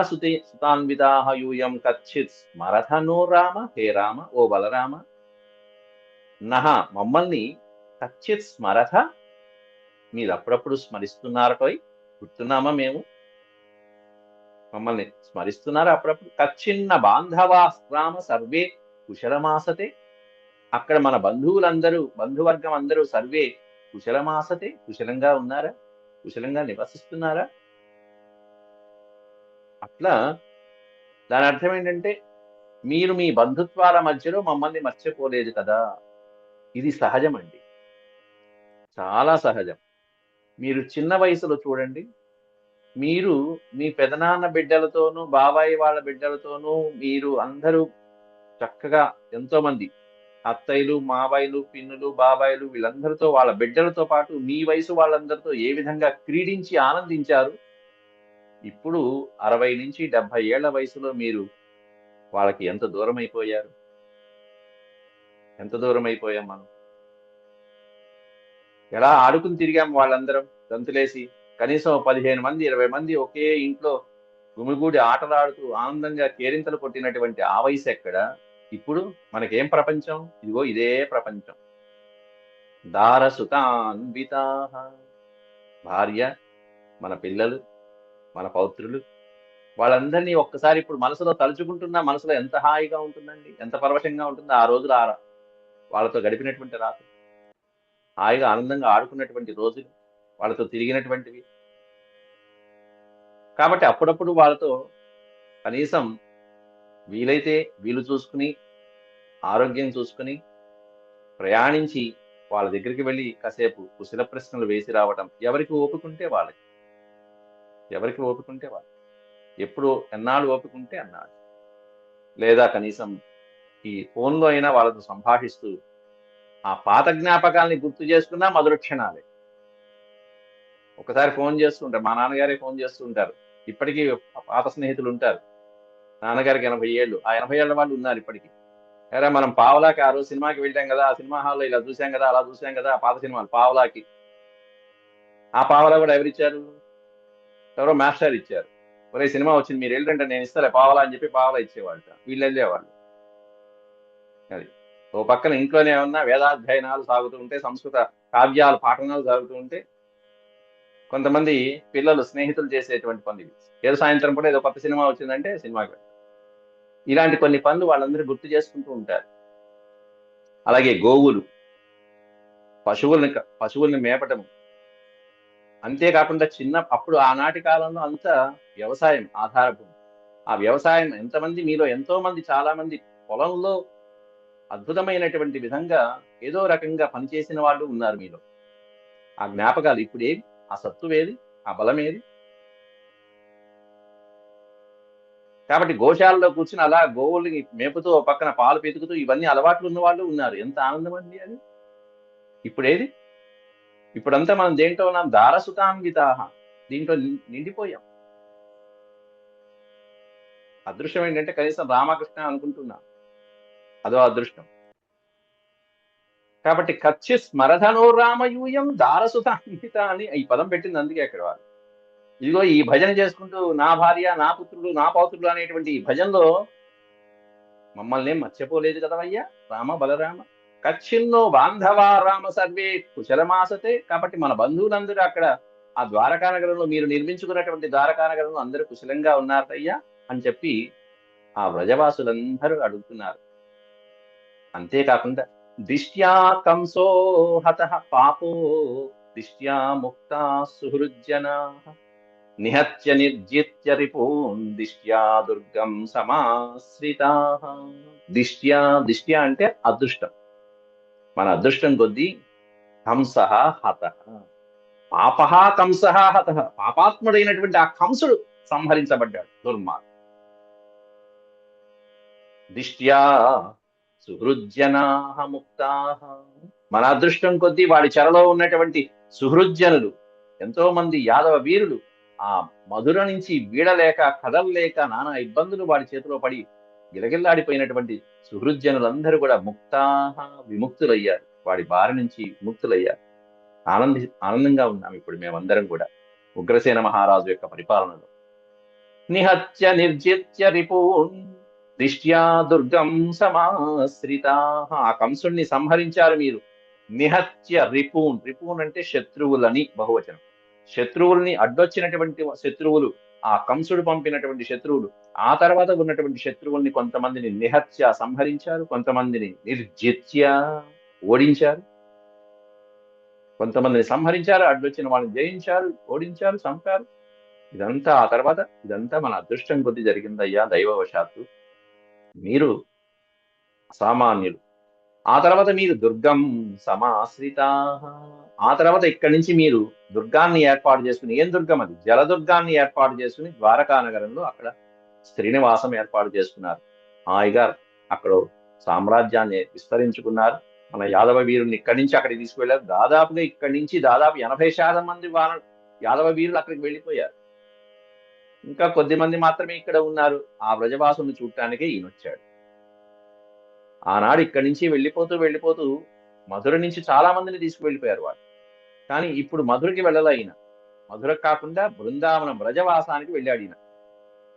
సుతాన్వితాహ యూయం కచ్చిత్ స్మరథనో రామ. హే రామ, ఓ బలరామ, నహ మమ్మల్ని కచ్చిత్ స్మరథ, మీరు అప్పుడప్పుడు స్మరిస్తున్నారటోయ్, గుర్తున్నామా మేము, మమ్మల్ని స్మరిస్తున్నారా అప్పుడప్పుడు. కచ్చిన్న బాంధవా రామ సర్వే కుశలమాసతే, అక్కడ మన బంధువులందరూ, బంధువర్గం అందరూ సర్వే కుశలమాసతే, కుశలంగా ఉన్నారా, కుశలంగా నివసిస్తున్నారా. అట్లా దాని అర్థం ఏంటంటే, మీరు మీ బంధుత్వాల మధ్యలో మమ్మల్ని మర్చిపోలేదు కదా. ఇది సహజం అండి, చాలా సహజం. మీరు చిన్న వయసులో చూడండి, మీరు మీ పెదనాన్న బిడ్డలతోనూ, బాబాయి వాళ్ళ బిడ్డలతోనూ, మీరు అందరూ చక్కగా ఎంతో మంది అత్తయ్యలు, మాబాయిలు, పిన్నులు, బాబాయిలు వీళ్ళందరితో, వాళ్ళ బిడ్డలతో పాటు మీ వయసు వాళ్ళందరితో ఏ విధంగా క్రీడించి ఆనందించారు. ఇప్పుడు 60 నుంచి 70 ఏళ్ల వయసులో మీరు వాళ్ళకి ఎంత దూరం అయిపోయారు, ఎంత దూరం అయిపోయాం మనం. ఎలా ఆడుకుని తిరిగాం వాళ్ళందరం గంతులేసి, కనీసం 15 మంది 20 మంది ఒకే ఇంట్లో గుమిగూడి ఆటలాడుతూ ఆనందంగా కేరింతలు కొట్టినటువంటి ఆ వయసు ఎక్కడ. ఇప్పుడు మనకేం ప్రపంచం, ఇదిగో ఇదే ప్రపంచం. దారసుతాన్వితాః, భార్య, మన పిల్లలు, మన పౌత్రులు, వాళ్ళందరినీ ఒక్కసారి ఇప్పుడు మనసులో తలుచుకుంటున్నా మనసులో ఎంత హాయిగా ఉంటుందండి, ఎంత పరవశంగా ఉంటుందో ఆ రోజులు, వాళ్ళతో గడిపినటువంటి రాత్రి, హాయిగా ఆనందంగా ఆడుకున్నటువంటి రోజులు, వాళ్ళతో తిరిగినటువంటివి. కాబట్టి అప్పుడప్పుడు వాళ్ళతో కనీసం వీలైతే వీలు చూసుకుని, ఆరోగ్యం చూసుకుని, ప్రయాణించి వాళ్ళ దగ్గరికి వెళ్ళి కాసేపు కుశల ప్రశ్నలు వేసి రావటం. ఎవరికి ఓపికంటే వాళ్ళకి. ఎవరికి ఓపికంటే వాళ్ళు. ఎప్పుడు ఎన్నాళ్ళు ఓపికంటే అన్నాళ్ళు. లేదా కనీసం ఈ ఫోన్‌లో అయినా వాళ్ళతో సంభాషిస్తూ, ఆ పాత జ్ఞాపకాల్ని గుర్తు చేసుకున్నా మధుర క్షణాలే. ఒకసారి ఫోన్ చేస్తూ ఉంటారు. మా నాన్నగారే ఫోన్ చేస్తూ ఉంటారు. ఇప్పటికీ పాత స్నేహితులుంటారు. నాన్నగారికి 80 ఏళ్ళు. ఆ 80 ఏళ్ల వాళ్ళు ఉన్నారు ఇప్పటికి. "ఏరా మనం పావలాకి ఆ రోజు సినిమాకి వెళ్ళాం గదా! ఆ సినిమా హాల్‌లో ఇలా చూసాం గదా! అలా చూసాం గదా! ఆ పాత సినిమాలు పావలాకి." ఆ పావలా గూడా ఎవరిచ్చారు? ఎవరో మాస్టారు ఇచ్చారు. "ఒరేయ్! సినిమా వచ్చింది మీరెళ్ళండి నేను ఇస్తాలే పావలా" అని చెప్పి పావలా ఇచ్చేవాళ్ళట. వీళ్ళెళ్ళేవాళ్ళు. అది. ఓ పక్కన ఇంట్లోనే ఏమన్నా వేదాధ్యయనాలు సాగుతూ ఉంటే, సంస్కృత కావ్యాలు పాఠనాలు సాగుతూ ఉంటే, కొంతమంది పిల్లలు స్నేహితులు చేసేటువంటి పనులివి. ఏదో సాయంత్రం పూట ఏదో కొత్త సినిమా వచ్చిందంటే సినిమాకి వెళ్తారు. ఇలాంటి కొన్ని పనులు వాళ్ళందరూ గుర్తు చేసుకుంటూ ఉంటారు. అలాగే గోవులు, పశువుల్ని మేపటము. అంతేకాకుండా అప్పుడు ఆనాటి కాలంలో అంతా వ్యవసాయం ఆధారభూమి. ఆ వ్యవసాయం మీలో ఎంతో మంది చాలా మంది పొలంలో అద్భుతమైనటువంటి విధంగా ఏదో రకంగా పనిచేసిన వాళ్ళు ఉన్నారు మీలో. ఆ జ్ఞాపకాలు ఇప్పుడేవి? ఆ సత్తువేది? ఆ బలమేది? కాబట్టి గోశాలలో కూర్చొని అలా గోవుల్ని మేపుతూ ఓ పక్కన పాలు పితుకుతూ ఇవన్నీ అలవాట్లు ఉన్న వాళ్ళు ఉన్నారు. ఎంత ఆనందం అండి అది. ఇప్పుడేది? ఇప్పుడంతా మనం దేంట్లో ఉన్నాం? దారసుతాన్వితాః. దీంట్లో నిండిపోయాం. అదృష్టం ఏంటంటే కనీసం రామకృష్ణ అనుకుంటున్నాం. అదో అదృష్టం. కాబట్టి కచ్చి స్మరధనో రామయూయం దారసుతాన్విత అని ఈ పదం పెట్టింది అందుకే అక్కడ వాళ్ళు. ఇదిగో ఈ భజన చేసుకుంటూ నా భార్య, నా పుత్రుడు, నా పౌత్రుడు అనేటువంటి ఈ భజనలో మమ్మల్నేం మర్చిపోలేదు కదవయ్యా రామ బలరామ. కచ్చిన్నో బాంధవా రామ సర్వే కుశలమాసతే. కాబట్టి మన బంధువులందరూ అక్కడ ఆ ద్వారకా నగరంలో మీరు నిర్మించుకున్నటువంటి ద్వారకా నగరంలో అందరూ కుశలంగా ఉన్నారయ్యా అని చెప్పి ఆ వ్రజవాసులందరూ అడుగుతున్నారు. అంతేకాకుండా దిష్ట్యా కంసో హతః పాపో దిష్ట్యా ముక్తా సుహృజ్జనా నిహత్య నిర్జిత్య రిపూన్ దిష్ట్యా దుర్గం సమాశ్రితాః. దిష్ట్యా అంటే అదృష్టం. మన అదృష్టం కొద్దీ కంసః హతః పాపః కంసః హతః పాపాత్ముడైనటువంటి ఆ కంసుడు సంహరించబడ్డాడు దుర్మార్గుడు. దిష్ట్యా సుహృజ్జనాః ముక్తాః. మన అదృష్టం కొద్దీ వాడి చెరలో ఉన్నటువంటి సుహృజ్జనులు ఎంతో మంది యాదవ వీరులు ఆ మధుర నుంచి వీడలేక కదలలేక నానా ఇబ్బందులు వాడి చేతిలో పడి గిలగిల్లాడిపోయినటువంటి సుహృజ్జనులందరూ కూడా ముక్తాః విముక్తులయ్యారు. వాడి బారి నుంచి విముక్తులయ్యారు. ఆనందంగా ఉన్నాం ఇప్పుడు మేమందరం కూడా ఉగ్రసేన మహారాజు యొక్క పరిపాలనలో. నిహత్య నిర్జిత్య రిపూన్ దిష్ట్యా దుర్గం సమాశ్రితాః. ఆ కంసుణ్ణి సంహరించారు మీరు. నిహత్య రిపూన్. రిపూన్ అంటే శత్రువులని బహువచనం. శత్రువుల్ని అడ్డొచ్చినటువంటి శత్రువులు, ఆ కంసుడు పంపినటువంటి శత్రువులు, ఆ తర్వాత ఉన్నటువంటి శత్రువుల్ని కొంతమందిని నిహత్య సంహరించారు, కొంతమందిని నిర్జిత్య ఓడించారు, కొంతమందిని సంహరించారు, అడ్డొచ్చిన వాళ్ళని జయించారు, ఓడించారు, చంపారు. ఇదంతా మన అదృష్టం కొద్ది జరిగిందయ్యా దైవవశాత్తు. మీరు అసామాన్యులు. ఆ తర్వాత మీరు దుర్గం సమాశ్రితాః. ఆ తర్వాత ఇక్కడి నుంచి మీరు దుర్గాన్ని ఏర్పాటు చేసుకుని, ఏం దుర్గం అది? జలదుర్గాన్ని ఏర్పాటు చేసుకుని ద్వారకా నగరంలో అక్కడ శ్రీనివాసం ఏర్పాటు చేసుకున్నారు. హాయిగా అక్కడ సామ్రాజ్యాన్ని విస్తరించుకున్నారు. మన యాదవ వీరుల్ని ఇక్కడి నుంచి అక్కడికి తీసుకువెళ్ళారు. దాదాపుగా ఇక్కడి నుంచి దాదాపు 80% మంది యాదవ వీరులు అక్కడికి వెళ్ళిపోయారు. ఇంకా కొద్ది మంది మాత్రమే ఇక్కడ ఉన్నారు. ఆ వ్రజవాసుని చూడటానికే ఈయనొచ్చాడు. ఆనాడు ఇక్కడి నుంచి వెళ్ళిపోతూ మధుర నుంచి చాలా మందిని తీసుకువెళ్ళిపోయారు వాళ్ళు. కానీ ఇప్పుడు మధురకి వెళ్ళాల ఈయన. మధుర కాకుండా బృందావనం వ్రజవాసానికి వెళ్ళాడు ఈయన.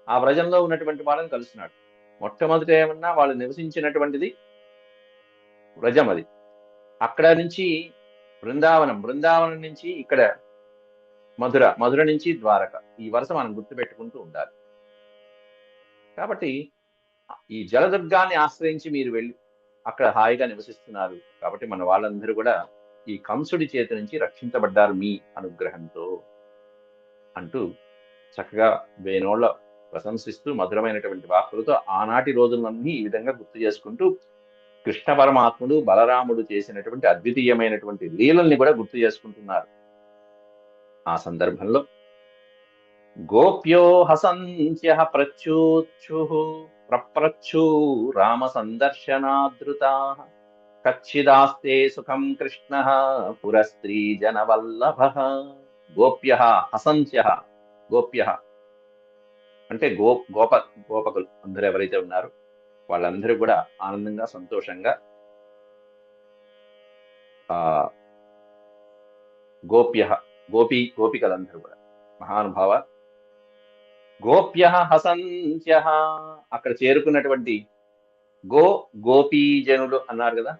ఆ వ్రజంలో ఉన్నటువంటి వాళ్ళని కలుస్తున్నాడు. మొట్టమొదట ఏమన్నా వాళ్ళు నివసించినటువంటిది వ్రజం అది. అక్కడ నుంచి బృందావనం నుంచి ఇక్కడ మధుర నుంచి ద్వారక. ఈ వరుస మనం గుర్తుపెట్టుకుంటూ ఉండాలి. కాబట్టి ఈ జలదుర్గాన్ని ఆశ్రయించి మీరు వెళ్ళి అక్కడ హాయిగా నివసిస్తున్నారు. కాబట్టి మన వాళ్ళందరూ కూడా ఈ కంసుడి చేతి నుంచి రక్షించబడ్డారు మీ అనుగ్రహంతో అంటూ చక్కగా వేనోళ్ళ ప్రశంసిస్తూ మధురమైనటువంటి వాక్కులతో ఆనాటి రోజులన్నీ ఈ విధంగా గుర్తు చేసుకుంటూ కృష్ణ పరమాత్ముడు బలరాముడు చేసినటువంటి అద్వితీయమైనటువంటి లీలల్ని కూడా గుర్తు చేసుకుంటున్నారు. ఆ సందర్భంలో గోప్యో హసంత్యః ప్రచ్యూచ్యుః ప్రప్రచ్చు రామ సందర్శనాదృతాః కచ్చిదాస్తే సుఖం కృష్ణః పురస్త్రీ జనవల్లభః. గోప్యః హసంత్యః. గోప్యః అంటే గోపకులు అందరూ ఎవరైతే ఉన్నారో వాళ్ళందరూ కూడా ఆనందంగా సంతోషంగా ఆ గోప్యః గోపికలందరూ కూడా మహానుభావ గోప్యః హసంత్యః. అక్కడ చేరుకున్నటువంటి గోపీజనులు అన్నారు కదా.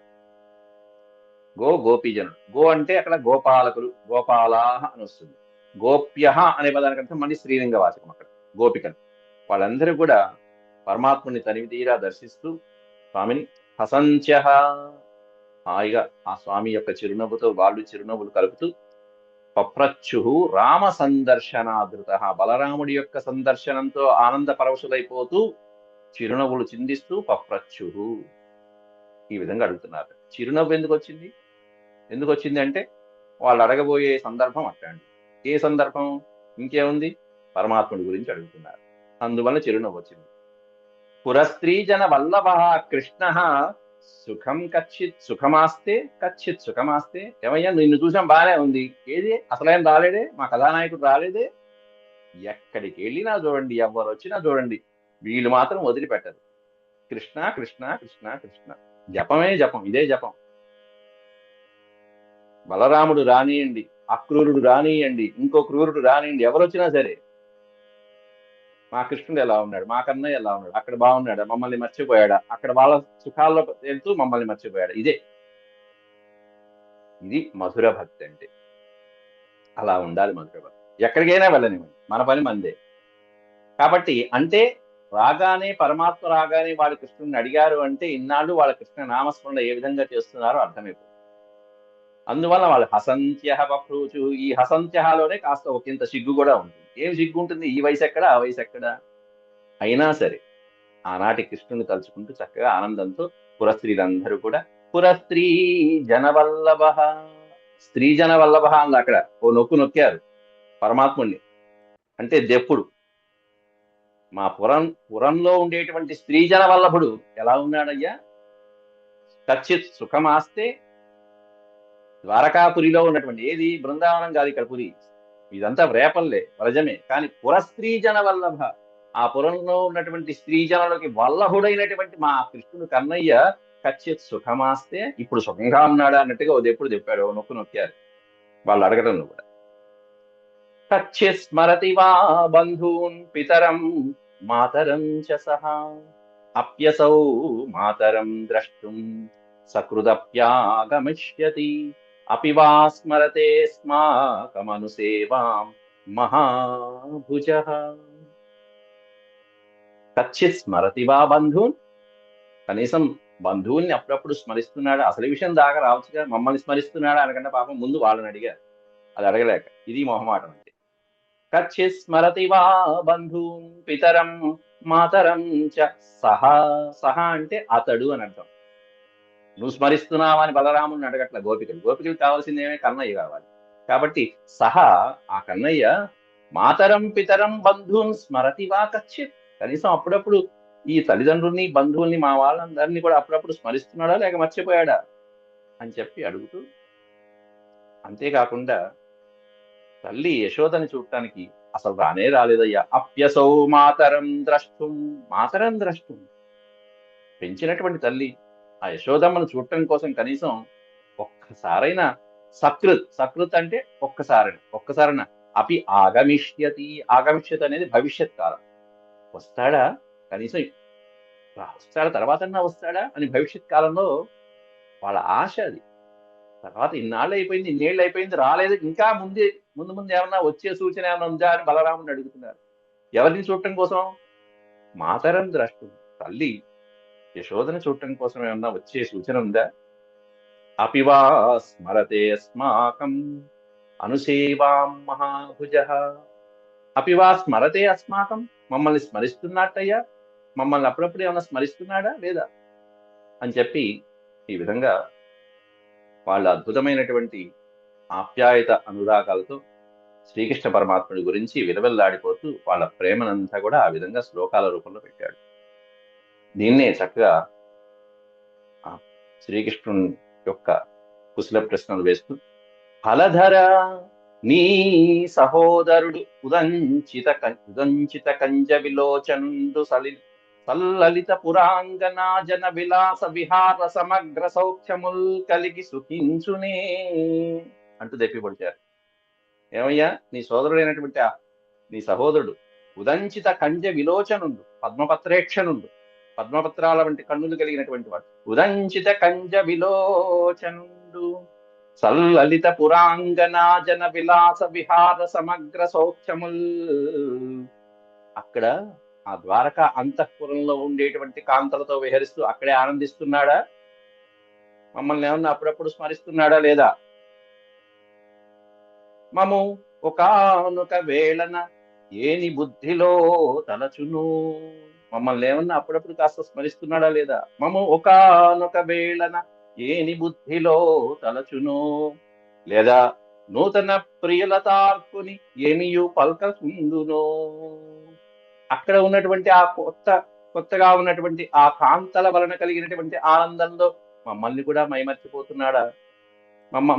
గోపీజనులు. గో అంటే అక్కడ గోపాలకులు, గోపాలాహ అని వస్తుంది. గోప్యః అనే పదానికి అర్థం మళ్ళీ స్త్రీలింగ వాచకం. అక్కడ గోపికలు వాళ్ళందరూ కూడా పరమాత్ముని తనివి తీరా దర్శిస్తూ స్వామిని హసంత్యః హాయిగా ఆ స్వామి యొక్క చిరునవ్వుతో వాళ్ళు చిరునవ్వులు కలుపుతూ పప్రచ్చుః రామ సందర్శనాదృత బలరాముడి యొక్క సందర్శనంతో ఆనంద పరవశులైపోతూ చిరునవ్వులు చిందిస్తూ పప్రచ్చుః ఈ విధంగా అడుగుతున్నారు. చిరునవ్వు ఎందుకు వచ్చింది అంటే వాళ్ళు అడగబోయే సందర్భం అట్లాంటి. ఏ సందర్భం? ఇంకేముంది, పరమాత్ముడి గురించి అడుగుతున్నారు, అందువల్ల చిరునవ్వు వచ్చింది. పురస్త్రీ జన వల్లభ కృష్ణ సుఖం కచ్చిత్ సుఖమాస్తే. ఏమయ్యా నిన్ను చూసాం బాగానే ఉంది, ఏది అసలైన రాలేదే, మా కథానాయకుడు రాలేదే. ఎక్కడికి వెళ్ళినా చూడండి, ఎవరు వచ్చినా చూడండి, వీళ్ళు మాత్రం వదిలిపెట్టరు. కృష్ణ కృష్ణ కృష్ణ కృష్ణ, జపమే జపం, ఇదే జపం. బలరాముడు రానియండి, అక్రూరుడు రానియండి, ఇంకో క్రూరుడు రానియండి, ఎవరు వచ్చినా సరే మా కృష్ణుడు ఎలా ఉన్నాడు, మా కన్నయ్య ఎలా ఉన్నాడు, అక్కడ బాగున్నాడా, మమ్మల్ని మర్చిపోయాడా, అక్కడ వాళ్ళ సుఖాల్లో వెళ్తూ మమ్మల్ని మర్చిపోయాడా. ఇది మధుర భక్తి అంటే. అలా ఉండాలి మధుర భక్తి. ఎక్కడికైనా వెళ్ళనివ్వండి, మన పని మందే. కాబట్టి అంటే పరమాత్మ రాగానే వాళ్ళు కృష్ణుడిని అడిగారు అంటే ఇన్నాళ్ళు వాళ్ళ కృష్ణ నామస్మరణ ఏ విధంగా చేస్తున్నారో అర్థమైపోతుంది. అందువల్ల వాళ్ళు హసంత్యః పప్రూచు. ఈ హసంత్యహలోనే కాస్త ఒకంత సిగ్గు కూడా ఉంటుంది. ఏం సిగ్గు ఉంటుంది, ఈ వయసు ఎక్కడ ఆ వయసు ఎక్కడ అయినా సరే ఆనాటి కృష్ణుని తలుచుకుంటూ చక్కగా ఆనందంతో పురస్త్రీలందరూ కూడా పురస్త్రీ జనవల్లభ, స్త్రీ జనవల్లభ అంది. అక్కడ ఓ నొక్కారు పరమాత్ముణ్ణి. అంటే దెప్పుడు మా పురంలో ఉండేటువంటి స్త్రీ జనవల్లభుడు ఎలా ఉన్నాడయ్యా. కచ్చిత్ సుఖమాస్తే. ద్వారకాపురిలో ఉన్నటువంటి ఏది బృందావనం కాదు, ఇక్కడ పురి, ఇదంతా రేపల్లే వ్రజమే. కానీ పురస్త్రీ జన వల్లభ, ఆ పురంలో ఉన్నటువంటి స్త్రీ జనులకి వల్లభుడైనటువంటి మా కృష్ణుడు కన్నయ్య కచ్చిత్ సుఖమాస్తే, ఇప్పుడు సుఖంగా ఉన్నాడా అన్నట్టుగా ఓ ఎప్పుడు చెప్పాడు, ఓ నొక్కారు వాళ్ళు అడగడంలో కూడా. కచ్చిత్ స్మరతి వా బంధూన్ పితరం మాతరం చ సహా అప్యసౌ మాతరం ద్రష్టుం సకృదప్యాగమిష్యతి అపి వా స్మరతే స్మాకమనుసేవాం మహాభుజః. కచ్చిత్ స్మరతి వా బంధూన్, కనీసం బంధువుల్ని అప్పుడప్పుడు స్మరిస్తున్నాడా, అసలు విషయం దాకా రావచ్చుగా, మమ్మల్ని స్మరిస్తున్నాడా అనకుండా పాపం ముందు వాళ్ళని అడిగారు. అది అడగలేక ఇది మొహమాటం అంటే. కచ్చిత్ స్మరతి వా బంధూన్ పితరం మాతరం చ సహా అంటే అతడు అని అర్థం. నువ్వు స్మరిస్తున్నావా అని బలరాముని అడగట్ల గోపికలు కావాల్సింది ఏమే, కన్నయ్య కావాలి. కాబట్టి ఆ కన్నయ్య మాతరం పితరం బంధువుని స్మరతి వా కచ్చిత్, కనీసం అప్పుడప్పుడు ఈ తల్లిదండ్రుల్ని బంధువుల్ని మా వాళ్ళందరినీ కూడా అప్పుడప్పుడు స్మరిస్తున్నాడా లేక మర్చిపోయాడా అని చెప్పి అడుగుతూ, అంతేకాకుండా తల్లి యశోదని చూడటానికి అసలు రాలేదయ్యా. అప్యసౌ మాతరం ద్రష్టుం, పెంచినటువంటి తల్లి ఆ యశోదమ్మను చూడటం కోసం కనీసం ఒక్కసారైనా సకృత్ అంటే ఒక్కసారైనా అపి ఆగమిష్యతి అనేది భవిష్యత్ కాలం. వస్తాడా కనీసం, వస్తాడా తర్వాతన్నా వస్తాడా అని భవిష్యత్ కాలంలో వాళ్ళ ఆశ అది. తర్వాత ఇన్నేళ్ళు అయిపోయింది రాలేదు, ఇంకా ముందు ఏమన్నా వచ్చే సూచన ఏమన్నా ఉందా అని బలరాముని అడుగుతున్నారు. ఎవరిని చూడటం కోసం? మాతరం ద్రష్టుం, తల్లి యశోదని చూడటం కోసం ఏమన్నా వచ్చే సూచన ఉందా? అపివా స్మరతే అస్మాకం అనుసేవాం మహాభుజః. అపివా స్మరతే అస్మాకం, మమ్మల్ని స్మరిస్తున్నట్టయ్యా, మమ్మల్ని అప్పుడప్పుడు ఏమన్నా స్మరిస్తున్నాడా లేదా అని చెప్పి ఈ విధంగా వాళ్ళ అద్భుతమైనటువంటి ఆప్యాయత అనురాగాలతో శ్రీకృష్ణ పరమాత్ముడి గురించి విలవిల్లాడిపోతూ వాళ్ళ ప్రేమనంతా కూడా ఆ విధంగా శ్లోకాల రూపంలో పెట్టాడు. దీన్నే చక్కగా ఆ శ్రీకృష్ణుని యొక్క కుశల ప్రశ్నలు వేస్తూ, ఫలధర నీ సహోదరుడు ఉదంచిత కంజ విలోచనుండు సల్లలిత పురాంగనా జన విలాస విహార సమగ్ర సౌఖ్యముల్ కలిగి సుఖించునే అంటూ దెప్పిపడిచారు. ఏమయ్యా, నీ సోదరుడైనటువంటి నీ సహోదరుడు ఉదంచిత కంజ విలోచనుండు, పద్మపత్రేక్షనుండు, పద్మపత్రాల వంటి కన్నులు కలిగినటువంటి వాడు, ఉదంచిత కంజ విలోచనుండు సల్లలిత పురాంగనా జన విలాస విహార సమగ్ర సౌఖ్యముల్. అక్కడ ఆ ద్వారకా అంతఃపురంలో ఉండేటువంటి కాంతలతో విహరిస్తూ అక్కడే ఆనందిస్తున్నాడా? మమ్మల్ని ఏమన్నా అప్పుడప్పుడు స్మరిస్తున్నాడా లేదా? మము ఒకానొక వేళన ఏని బుద్ధిలో తలచును, మమ్మల్ని ఏమన్నా అప్పుడప్పుడు కాస్త స్మరిస్తున్నాడా లేదా? మము ఒకానొక వేళన ఏని బుద్ధిలో తలచును, లేదా నూతన ప్రియలతార్కుని ఏమియు పల్కకుందునో. అక్కడ ఉన్నటువంటి ఆ కొత్తగా ఉన్నటువంటి ఆ కాంతల వలన కలిగినటువంటి ఆనందంలో మమ్మల్ని కూడా మైమర్చిపోతున్నాడా?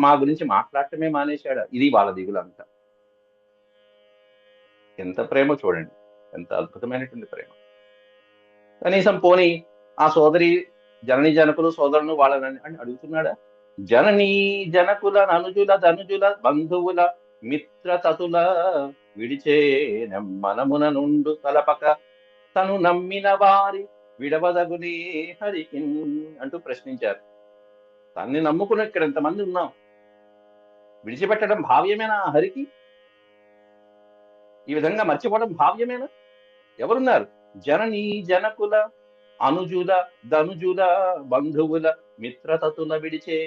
మా గురించి మాట్లాడటమే మానేశాడా? ఇది వాళ్ళ దిగులంతా. ఎంత ప్రేమ చూడండి, ఎంత అద్భుతమైనటువంటి ప్రేమ. కనీసం పోని ఆ సోదరి జనని జనకులు సోదరులు వాళ్ళని అని అడుగుతున్నాడా? జననీ జనకుల ననుజుల ధనుజుల బంధువుల మిత్రతతుల విడిచే నెమ్మనమున నుండు తలపక తను నమ్మిన వారి విడవదగునే హరికి అంటూ ప్రశ్నించారు. తన్ని నమ్ముకుని ఇక్కడ ఎంతమంది ఉన్నాం, విడిచిపెట్టడం భావ్యమేనా హరికి? ఈ విధంగా మర్చిపోవడం భావ్యమేనా? ఎవరున్నారు? జననీ జనకుల అనుజుల ధనుజుల బంధువుల మిత్రతతుల విడిచే.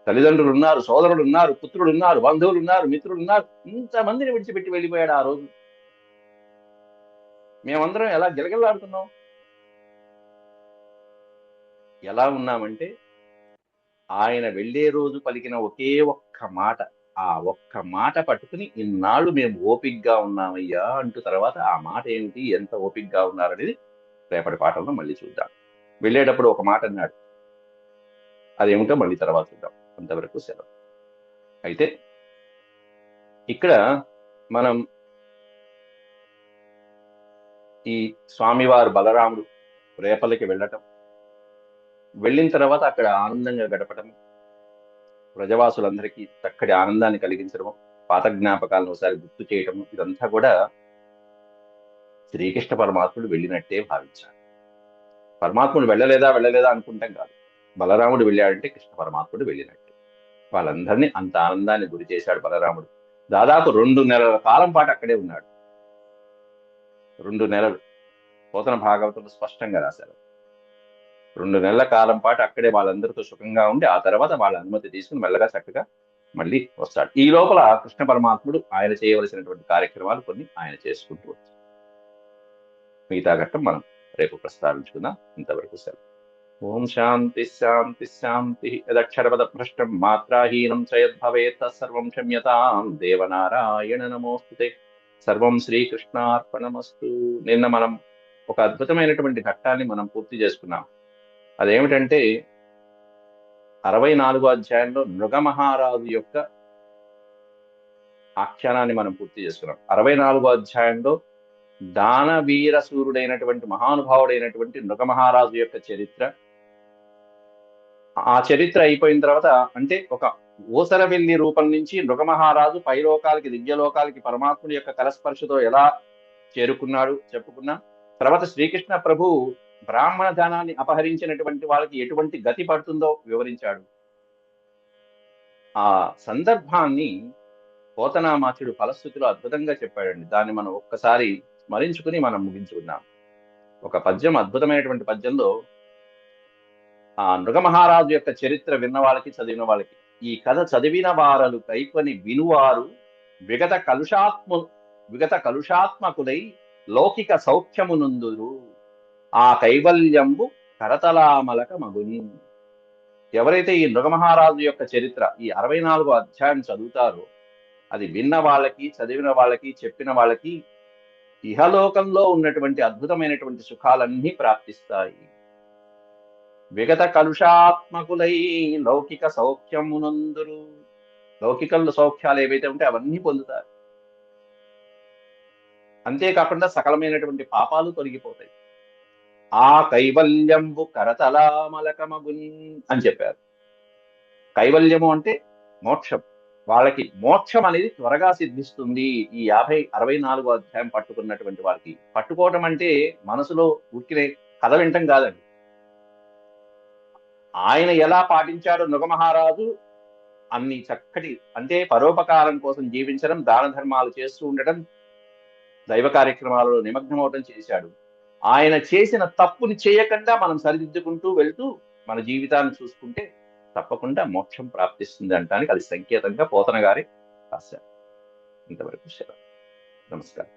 తల్లిదండ్రులు ఉన్నారు, సోదరులు ఉన్నారు, పుత్రులు ఉన్నారు, బంధువులు ఉన్నారు, మిత్రులు ఉన్నారు, ఇంతమందిని విడిచిపెట్టి వెళ్ళిపోయాడు ఆ రోజు. మేమందరం ఎలా గిలగిలాడుతున్నాం? ఎలా ఉన్నామంటే ఆయన వెళ్లే రోజు పలికిన ఒకే ఒక్క మాట, ఆ ఒక్క మాట పట్టుకుని ఇన్నాళ్ళు మేము ఓపిగ్గా ఉన్నామయ్యా అంటూ తర్వాత ఆ మాట ఏమిటి, ఎంత ఓపిగ్గా ఉన్నారనేది రేపటి పాఠంలో మళ్ళీ చూద్దాం. వెళ్ళేటప్పుడు ఒక మాట అన్నాడు, అదేమిటో మళ్ళీ తర్వాత చూద్దాం. అంతవరకు సెలవు. అయితే ఇక్కడ మనం ఈ స్వామివారు బలరాముడు రేపలికి వెళ్ళటం, వెళ్ళిన తర్వాత అక్కడ ఆనందంగా గడపటం, ప్రజవాసులందరికీ చక్కటి ఆనందాన్ని కలిగించడం, పాత జ్ఞాపకాలను ఒకసారి గుర్తు చేయటం, ఇదంతా కూడా శ్రీకృష్ణ పరమాత్ముడు వెళ్ళినట్టే భావించాలి. పరమాత్ముడు వెళ్ళలేదా అనుకుంటాం కాదు. బలరాముడు వెళ్ళాడంటే కృష్ణ పరమాత్ముడు వెళ్ళినట్టే. వాళ్ళందరినీ అంత ఆనందాన్ని గురి చేశాడు బలరాముడు. దాదాపు 2 నెలల కాలం పాటు అక్కడే ఉన్నాడు. 2 నెలలు పోతన భాగవతంలో స్పష్టంగా రాశారు. 2 నెలల కాలం పాటు అక్కడే వాళ్ళందరితో సుఖంగా ఉండి ఆ తర్వాత వాళ్ళ అనుమతి తీసుకుని మెల్లగా చక్కగా మళ్ళీ వస్తాడు. ఈ లోపల కృష్ణ పరమాత్ముడు ఆయన చేయవలసినటువంటి కార్యక్రమాలు కొన్ని ఆయన చేసుకుంటూ వచ్చాడు. మిగతా ఘట్టం మనం రేపు ప్రస్తావించుకుందాం. ఇంతవరకు సెలవు. ఓం శాంతి శాంతి శాంతి. యదక్షరపద భ్రష్టం మాత్రాహీనం చ యద్భవేత్ తత్సర్వం క్షమ్యతాం దేవనారాయణ నమోస్తుతే. సర్వం శ్రీకృష్ణార్పణమస్తు. నిన్న మనం ఒక అద్భుతమైనటువంటి ఘట్టాన్ని మనం పూర్తి చేసుకున్నాం. అదేమిటంటే 64వ అధ్యాయంలో నృగమహారాజు యొక్క ఆఖ్యానాన్ని మనం పూర్తి చేసుకున్నాం. 64వ అధ్యాయంలో దానవీర సూర్యుడైనటువంటి మహానుభావుడైనటువంటి నృగమహారాజు యొక్క చరిత్ర, ఆ చరిత్ర అయిపోయిన తర్వాత అంటే ఒక ఊసరవెల్లి రూపం నుంచి నృగమహారాజు పైలోకాలకి దివ్యలోకాలకి పరమాత్ముడి యొక్క కరస్పర్శతో ఎలా చేరుకున్నాడు చెప్పుకున్నా. తర్వాత శ్రీకృష్ణ ప్రభు బ్రాహ్మణ ధనాన్ని అపహరించినటువంటి వాళ్ళకి ఎటువంటి గతి పడుతుందో వివరించాడు. ఆ సందర్భాన్ని పోతనామాచుడు ఫలశ్రుతిలో అద్భుతంగా చెప్పాడండి. దాన్ని మనం ఒక్కసారి స్మరించుకుని మనం ముగించుకున్నాం. ఒక పద్యం, అద్భుతమైనటువంటి పద్యంలో ఆ నృగమహారాజు యొక్క చరిత్ర విన్న వాళ్ళకి చదివిన వాళ్ళకి, ఈ కథ చదివిన వారలు కైకొని వినువారు విగత విగత కలుషాత్మకులై లౌకిక సౌఖ్యమునందురు ఆ కైవల్యంబు కరతలామలక మగుని. ఎవరైతే ఈ నృగమహారాజు యొక్క చరిత్ర ఈ 64వ అధ్యాయం చదువుతారో అది విన్న వాళ్ళకి, చదివిన వాళ్ళకి, చెప్పిన వాళ్ళకి ఇహలోకంలో ఉన్నటువంటి అద్భుతమైనటువంటి సుఖాలన్నీ ప్రాప్తిస్తాయి. విగత కలుషాత్మకులై లౌకిక సౌఖ్యమునందురు. లౌకిక సౌఖ్యాలు ఏవైతే ఉంటే అవన్నీ పొందుతారు. అంతేకాకుండా సకలమైనటువంటి పాపాలు తొలగిపోతాయి. ఆ కైవల్యంబు కరతలామలకమగున్ అని చెప్పారు. కైవల్యము అంటే మోక్షం. వాళ్ళకి మోక్షం అనేది త్వరగా సిద్ధిస్తుంది. ఈ 64వ అధ్యాయం పట్టుకున్నటువంటి వారికి. పట్టుకోవటం అంటే మనసులో ఉక్కినే కథ వింటం కాదండి. ఆయన ఎలా పాటించాడో నృగమహారాజు అన్ని చక్కటి అంటే పరోపకారం కోసం జీవించడం, దాన ధర్మాలు చేస్తూ ఉండటం, దైవ కార్యక్రమాలలో నిమగ్నమవటం చేశాడు. ఆయన చేసిన తప్పుని చేయకుండా మనం సరిదిద్దుకుంటూ వెళ్తూ మన జీవితాన్ని చూసుకుంటే తప్పకుండా మోక్షం ప్రాప్తిస్తుంది అంటానికి అది సంకేతంగా పోతన గారి రాశారు. ఇంతవరకు సెలవు. నమస్కారం.